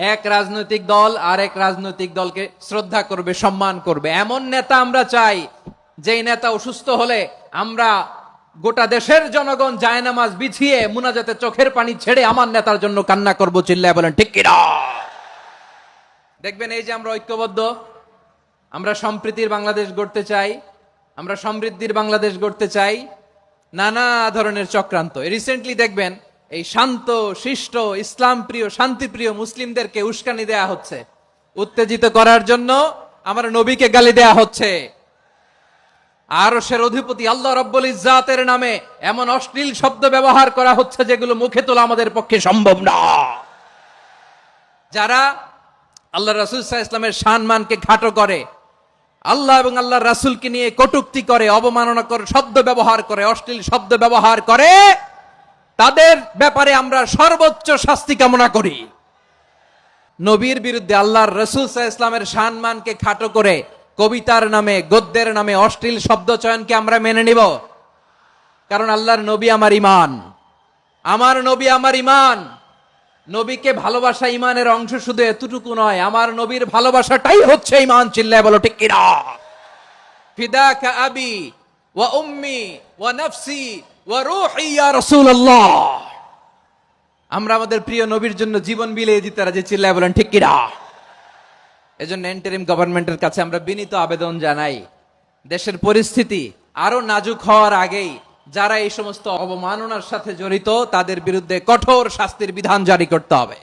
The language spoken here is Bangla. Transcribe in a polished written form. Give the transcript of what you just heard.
এক রাজনৈতিক দল আর এক রাজনৈতিক দলকে শ্রদ্ধা করবে, সম্মান করবে, এমন নেতা আমরা চাই যেই নেতা অসুস্থ হলে আমরা গোটা দেশের জনগণ জায়নামাজ বিছিয়ে মুনাজাতে চোখের পানি ছেড়ে আমার নেতার জন্য কান্না করব, চিল্লায় বলেন ঠিক কিনা। দেখবেন এই যে আমরা ঐক্যবদ্ধ, আমরা সম্প্রীতির বাংলাদেশ গড়তে চাই, আমরা সমৃদ্ধির বাংলাদেশ গড়তে চাই, নানা ধরনের চক্রান্ত। রিসেন্টলি দেখবেন এই শান্ত শিষ্ট ইসলাম প্রিয় শান্তিপ্রিয় মুসলিমদেরকে উস্কানি দেয়া হচ্ছে, উত্তেজিত করার জন্য আমার নবীকে গালি দেয়া হচ্ছে। আরশের অধিপতি আল্লাহ রাব্বুল ইজ্জাতের নামে এমন অশ্লীল শব্দ ব্যবহার করা হচ্ছে যেগুলো মুখে তোলা আমাদের পক্ষে সম্ভব না। যারা আল্লাহ রাসূল সাল্লাল্লাহু আলাইহি ওয়াসাল্লামের সম্মানকে খাটো করে, আল্লাহ এবং আল্লাহর রাসূলকে নিয়ে কটূক্তি করে, অবমাননা করে, শব্দ ব্যবহার করে, অশ্লীল শব্দ ব্যবহার করে, তাদের ব্যাপারে আমরা সর্বোচ্চ শাস্তি কামনা করি। নবীর বিরুদ্ধে আল্লাহর রাসূল সাল্লাল্লাহু আলাইহি ওয়াসাল্লামের সম্মানকে খাটো করে কবিতার নামে, গদ্যের নামে অশ্লীল শব্দ চয়নকে আমরা মেনে নিব? কারণ আল্লাহর নবী আমার ঈমান, আমার নবী আমার ঈমান। নবীকে ভালোবাসা ঈমানের অংশ শুধু এতটুকু নয়, আমার নবীর ভালোবাসাটাই হচ্ছে ঈমান, চিল্লায় বলো ঠিক কিনা। ফিদাকা আবি ওয়া উম্মি ওয়া নাফসি ওয়া রূহি ইয়া রাসূলুল্লাহ। আমরা আমাদের প্রিয় নবীর জন্য জীবন বিলিয়ে দিতে রাজি, চিল্লায় বলেন ঠিক কিনা। এজন্য ইন্টারিম গভর্নমেন্টের কাছে আমরা বিনীত আবেদন জানাই, দেশের পরিস্থিতি আরো নাজুক হওয়ার আগেই যারা এই সমস্ত অবমাননার সাথে জড়িত তাদের বিরুদ্ধে কঠোর শাস্তির বিধান জারি করতে হবে।